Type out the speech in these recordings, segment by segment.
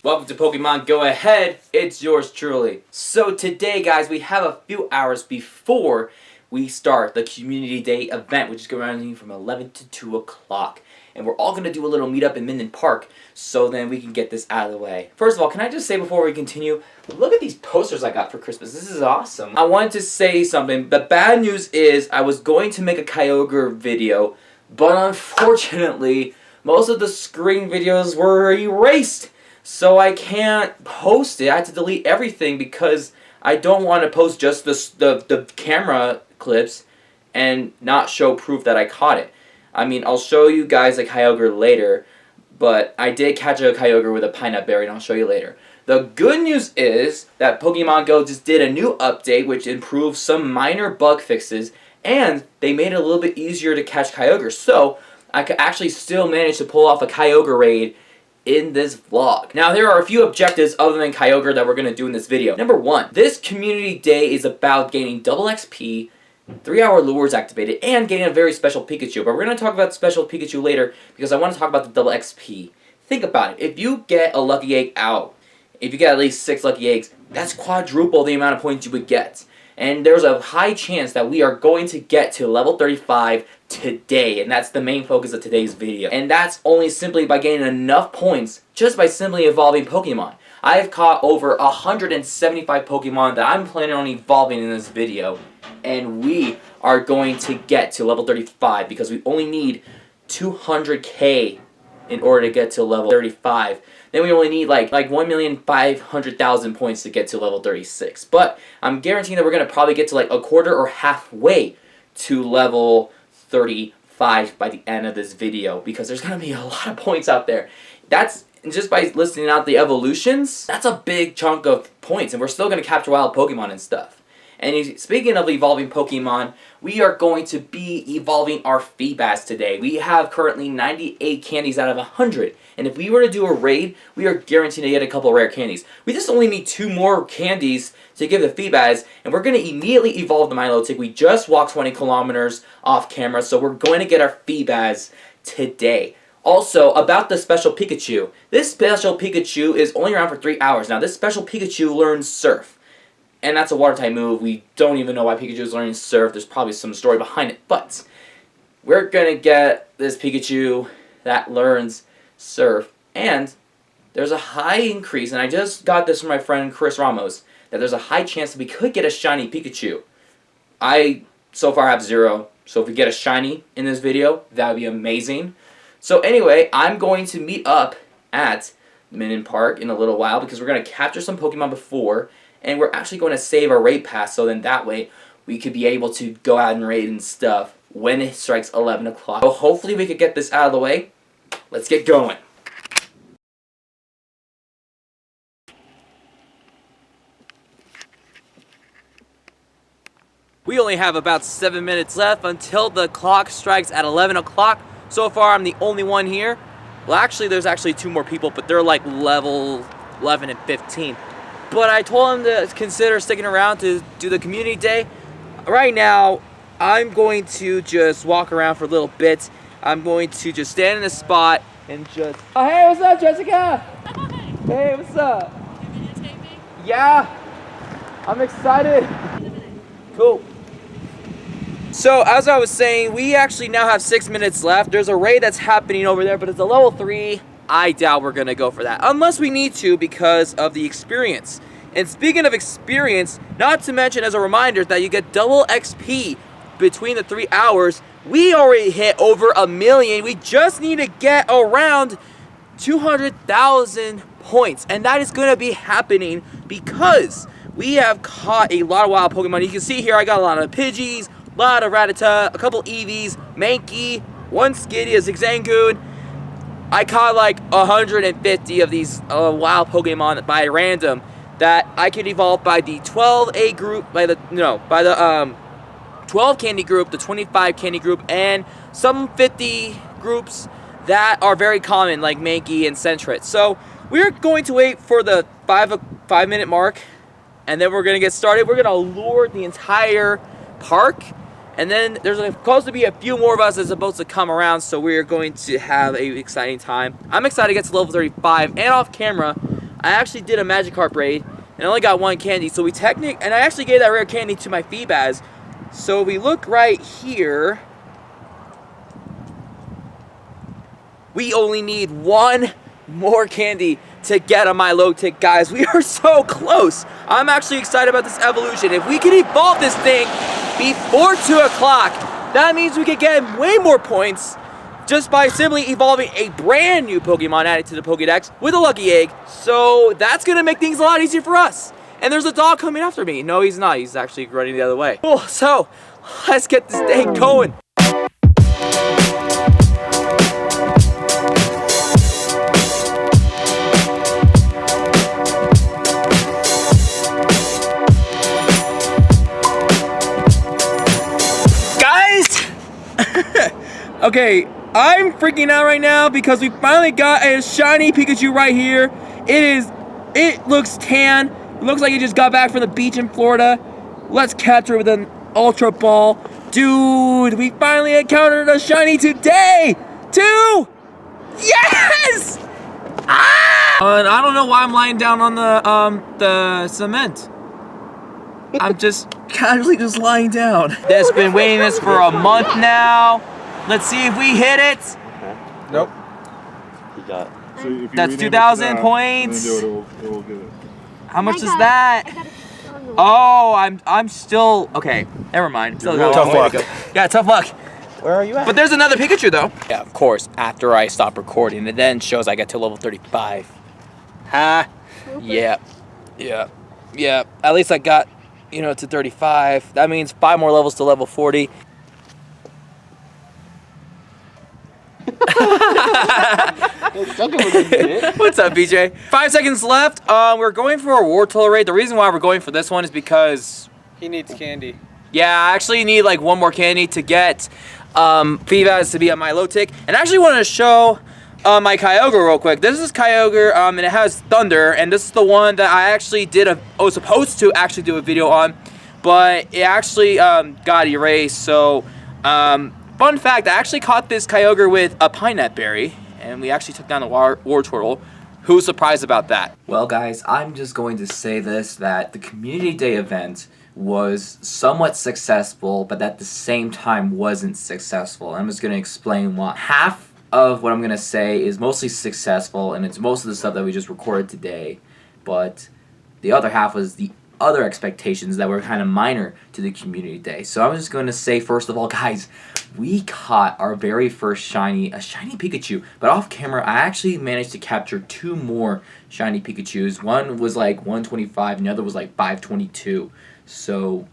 Welcome to Pokemon Go Ahead, it's yours truly. So today guys, we have a few hours before we start the Community Day event, which is going to run from 11 to 2 o'clock. And we're all going to do a little meetup in Minden Park, so then we can get this out of the way. First of all, can I just say before we continue, look at these posters I got for Christmas. This is awesome. I wanted to say something. The bad news is I was going to make a Kyogre video, but unfortunately, most of the screen videos were erased. So I can't post it. I had to delete everything because I don't want to post just the camera clips and not show proof that I caught it. I mean, I'll show you guys a Kyogre later, but I did catch a Kyogre with a Pineapple Berry, and I'll show you later. The good news is that Pokemon Go just did a new update which improved some minor bug fixes, and they made it a little bit easier to catch Kyogre. So I could actually still manage to pull off a Kyogre raid in this vlog. Now, there are a few objectives other than Kyogre that we're going to do in this video. Number one, this Community Day is about gaining double XP, 3-hour lures activated, and getting a very special Pikachu. But we're going to talk about the special Pikachu later because I want to talk about the double XP. Think about it. If you get a lucky egg out, if you get at least 6 lucky eggs, that's quadruple the amount of points you would get. And there's a high chance that we are going to get to level 35 today, and that's the main focus of today's video. And that's only simply by gaining enough points just by simply evolving Pokemon. I've caught over 175 Pokemon that I'm planning on evolving in this video, and we are going to get to level 35 because we only need 200k in order to get to level 35. Then we only need like 1,500,000 points to get to level 36. But I'm guaranteeing that we're going to probably get to like a quarter or halfway to level 35 by the end of this video because there's going to be a lot of points out there. That's just by listing out the evolutions, that's a big chunk of points, and we're still going to capture wild Pokemon and stuff. And speaking of evolving Pokemon, we are going to be evolving our Feebas today. We have currently 98 candies out of 100. And if we were to do a raid, we are guaranteed to get a couple rare candies. We just only need 2 more candies to give the Feebas, and we're going to immediately evolve the Milotic. We just walked 20 kilometers off camera, so we're going to get our Feebas today. Also, about the special Pikachu. This special Pikachu is only around for 3 hours. Now, this special Pikachu learns Surf. And that's a water-type move. We don't even know why Pikachu is learning Surf. There's probably some story behind it. But we're going to get this Pikachu that learns Surf. And there's a high increase, and I just got this from my friend Chris Ramos, that there's a high chance that we could get a shiny Pikachu. I, so far, have 0. So if we get a shiny in this video, that would be amazing. So anyway, I'm going to meet up at Minden Park in a little while because we're going to capture some Pokemon before. And we're actually going to save our raid pass, so then that way we could be able to go out and raid and stuff when it strikes 11 o'clock. So hopefully we could get this out of the way. Let's get going. We only have about 7 minutes left until the clock strikes at 11 o'clock. So far I'm the only one here. Well, actually there's actually 2 more people, but they're like level 11 and 15. But I told him to consider sticking around to do the Community Day. Right now, I'm going to just walk around for a little bit. I'm going to just stand in a spot and just... Oh, hey, what's up, Jessica? Hi. Hey, what's up? You videotaping? Yeah. I'm excited. Cool. So, as I was saying, we actually now have 6 minutes left. There's a raid that's happening over there, but it's a level 3. I doubt we're going to go for that, unless we need to because of the experience. And speaking of experience, not to mention as a reminder that you get double XP between the 3 hours, we already hit over 1 million. We just need to get around 200,000 points, and that is going to be happening because we have caught a lot of wild Pokemon. You can see here I got a lot of Pidgeys, a lot of Rattata, a couple Eevees, Mankey, 1 Skitty, a Zigzagoon. I caught like 150 of these wild Pokemon by random that I could evolve by the 12A group, by the 12 candy group, the 25 candy group, and some 50 groups that are very common like Mankey and Sentret. So we're going to wait for the 5 minute mark, and then we're going to get started. We're going to lure the entire park. And then there's supposed to be a few more of us that's supposed to come around, so we're going to have an exciting time. I'm excited to get to level 35, and off camera, I actually did a Magikarp raid and I only got 1 candy. So and I actually gave that rare candy to my Feebas. So if we look right here, we only need 1 more candy to get a Milotic, guys. We are so close. I'm actually excited about this evolution. If we can evolve this thing before 2 o'clock, that means we could get way more points just by simply evolving a brand new Pokemon added to the Pokedex with a Lucky Egg. So that's gonna make things a lot easier for us. And there's a dog coming after me. No, he's not. He's actually running the other way. Cool, so let's get this day going. Okay, I'm freaking out right now because we finally got a shiny Pikachu right here. It looks tan. It looks like it just got back from the beach in Florida. Let's capture it with an Ultra Ball. Dude, we finally encountered a shiny today! 2! Yes! Ah! And I don't know why I'm lying down on the cement. I'm just casually just lying down. That's been waiting this for a month now. Let's see if we hit it. Nope. He got. So that's 2,000 points. It will get it. How much is that? Oh, I'm still okay. Never mind. Still got a long way to go. Yeah, tough luck. Where are you at? But there's another Pikachu though. Yeah, of course. After I stop recording, it then shows I get to level 35. Ha. Yeah. At least I got, to 35. That means 5 more levels to level 40. What's up, BJ? 5 seconds left. We're going for a Wartortle raid. The reason why we're going for this one is because he needs candy. Yeah, I actually need like 1 more candy to get Feebas to be on Milotic. And I actually wanted to show my Kyogre real quick. This is Kyogre, and it has Thunder, and this is the one that I actually was supposed to actually do a video on, but it actually got erased. So, fun fact, I actually caught this Kyogre with a Pinette Berry, and we actually took down the Wartortle. Who's surprised about that? Well, guys, I'm just going to say this, that the Community Day event was somewhat successful, but at the same time wasn't successful. I'm just going to explain why. Half of what I'm going to say is mostly successful, and it's most of the stuff that we just recorded today, but the other half was the other expectations that were kind of minor to the Community Day. So I'm just going to say, first of all, guys, we caught our very first a shiny Pikachu, but off camera I actually managed to capture 2 more shiny Pikachus. One was like 125 and the other was like 522. So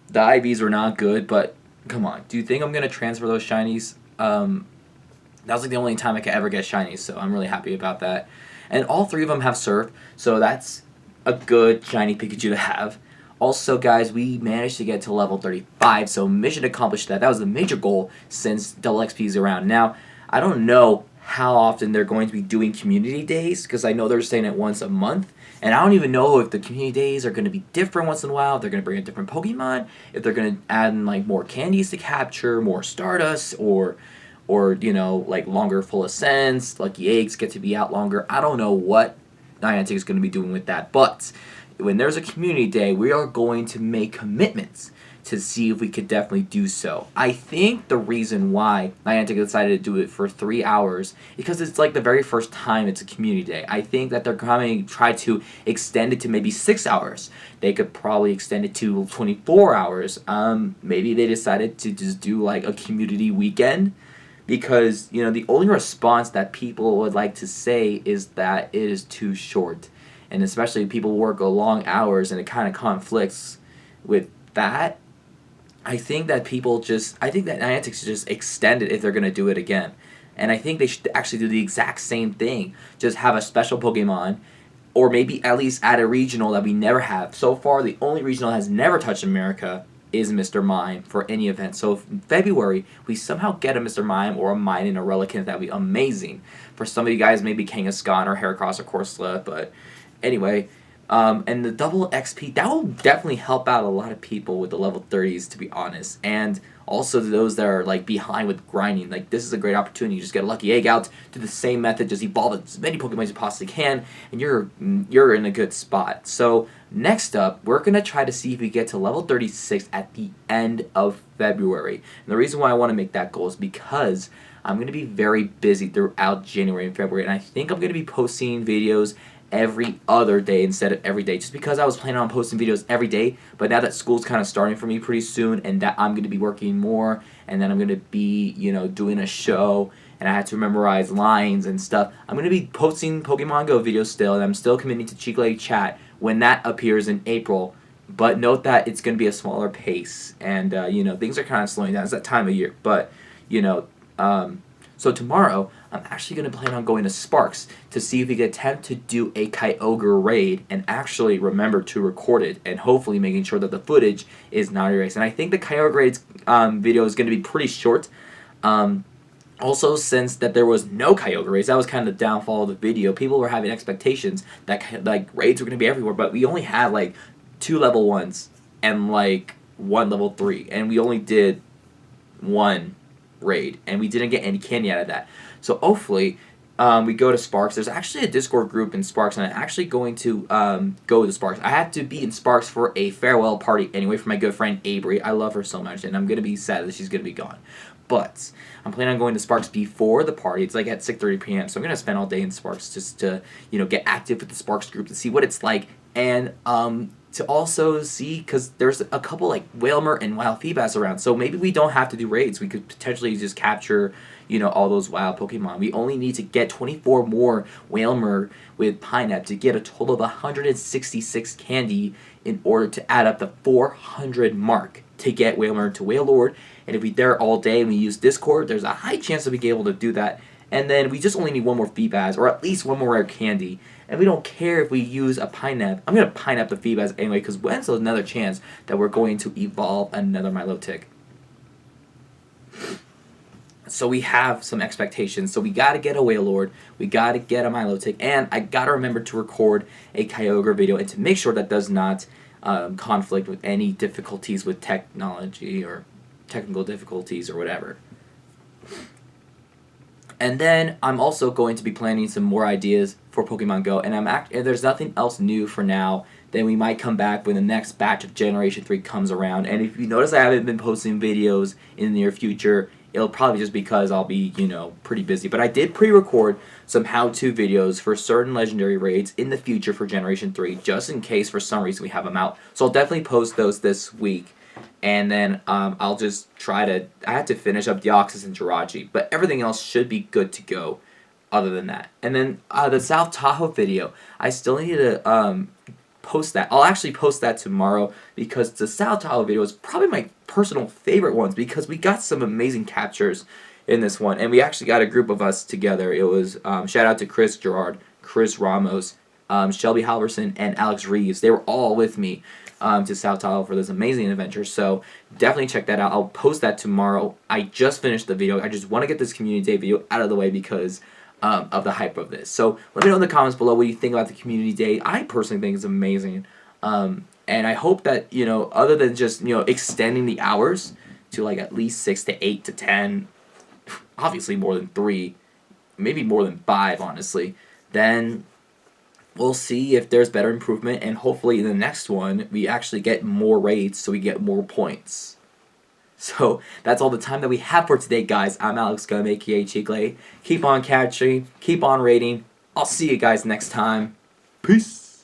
the IVs were not good, but come on, do you think I'm going to transfer those shinies? That was like the only time I could ever get shinies, so I'm really happy about that. And all 3 of them have Surf, so that's a good shiny Pikachu to have. Also, guys, we managed to get to level 35, so mission accomplished that. That was the major goal since Double XP is around. Now, I don't know how often they're going to be doing community days, because I know they're saying it once a month, and I don't even know if the community days are going to be different once in a while, if they're going to bring a different Pokemon, if they're going to add in, like, more candies to capture, more Stardust, or like longer full ascents, Lucky Eggs get to be out longer. I don't know what Niantic is going to be doing with that, but when there's a community day, we are going to make commitments to see if we could definitely do so. I think the reason why Niantic decided to do it for 3 hours is because it's like the very first time it's a community day. I think that they're going to try to extend it to maybe 6 hours. They could probably extend it to 24 hours. Maybe they decided to just do like a community weekend, because the only response that people would like to say is that it is too short. And especially people work long hours and it kind of conflicts with that. I think that Niantic should just extend it if they're going to do it again. And I think they should actually do the exact same thing. Just have a special Pokemon, or maybe at least add a regional that we never have. So far, the only regional that has never touched America is Mr. Mime for any event. So if in February we somehow get a Mr. Mime or a Mine and a Relicanth, that would be amazing. For some of you guys, maybe Kangaskhan or Heracross or Corsola, but anyway, and the double XP, that will definitely help out a lot of people with the level 30s, to be honest. And Also, those that are like behind with grinding, like this is a great opportunity. You just get a lucky egg out, do the same method, just evolve as many Pokemon as you possibly can, and you're in a good spot. So next up, we're gonna try to see if we get to level 36 at the end of February. And the reason why I want to make that goal is because I'm going to be very busy throughout January and February, and I think I'm going to be posting videos every other day instead of every day, just because I was planning on posting videos every day, but now that school's kind of starting for me pretty soon, and that I'm going to be working more, and then I'm going to be, doing a show, and I had to memorize lines and stuff, I'm going to be posting Pokemon Go videos still, and I'm still committing to Chiclete Chat when that appears in April. But note that it's going to be a smaller pace, and, things are kind of slowing down. It's that time of year, but, so tomorrow, I'm actually going to plan on going to Sparks to see if we can attempt to do a Kyogre raid and actually remember to record it, and hopefully making sure that the footage is not erased. And I think the Kyogre raids video is going to be pretty short. Also, since that there was no Kyogre raids, that was kind of the downfall of the video. People were having expectations that like raids were going to be everywhere, but we only had like 2 level 1s and like 1 level 3, and we only did 1 raid, and we didn't get any candy out of that. So hopefully we go to Sparks. There's actually a Discord group in Sparks, and I'm actually going to go to Sparks. I have to be in Sparks for a farewell party anyway for my good friend Avery. I love her so much, and I'm going to be sad that she's going to be gone. But I'm planning on going to Sparks before the party. It's like at 6:30 p.m. So I'm going to spend all day in Sparks just to, get active with the Sparks group to see what it's like, and to also see, because there's a couple like Wailmer and Wild Feebas around, so maybe we don't have to do raids. We could potentially just capture, all those wild Pokemon. We only need to get 24 more Wailmer with Pinap to get a total of 166 candy in order to add up the 400 mark to get Wailmer to Wailord. And if we're there all day and we use Discord, there's a high chance that we get able to do that. And then we just only need 1 more Feebas, or at least 1 more rare candy. And we don't care if we use a Pinap. I'm going to Pinap the Feebas anyway, because when's there's another chance that we're going to evolve another Milotic? So we have some expectations. So we got to get a Wailord, we got to get a Milotic, and I got to remember to record a Kyogre video and to make sure that does not conflict with any difficulties with technology or technical difficulties or whatever. And then I'm also going to be planning some more ideas for Pokemon Go, and and there's nothing else new for now. Then we might come back when the next batch of Generation 3 comes around. And if you notice I haven't been posting videos in the near future, it'll probably just because I'll be, pretty busy. But I did pre-record some how-to videos for certain legendary raids in the future for Generation 3, just in case for some reason we have them out. So I'll definitely post those this week. And then I'll just try to... I have to finish up Deoxys and Jirachi, but everything else should be good to go other than that. And then the South Tahoe video, I still need to post that. I'll actually post that tomorrow, because the South Tahoe video is probably my personal favorite ones, because we got some amazing captures in this one. And we actually got a group of us together. It was, shout out to Chris Gerard, Chris Ramos, Shelby Halverson, and Alex Reeves. They were all with me to South Tahoe for this amazing adventure, so definitely check that out. I'll post that tomorrow. I just finished the video. I just want to get this Community Day video out of the way because of the hype of this. So let me know in the comments below what you think about the Community Day. I personally think it's amazing, and I hope that, other than just, extending the hours to like at least 6 to 8 to 10, obviously more than 3, maybe more than 5, honestly, then we'll see if there's better improvement, and hopefully in the next one, we actually get more raids so we get more points. So, that's all the time that we have for today, guys. I'm Alex Gum, aka Chiclete. Keep on catching, keep on raiding. I'll see you guys next time. Peace!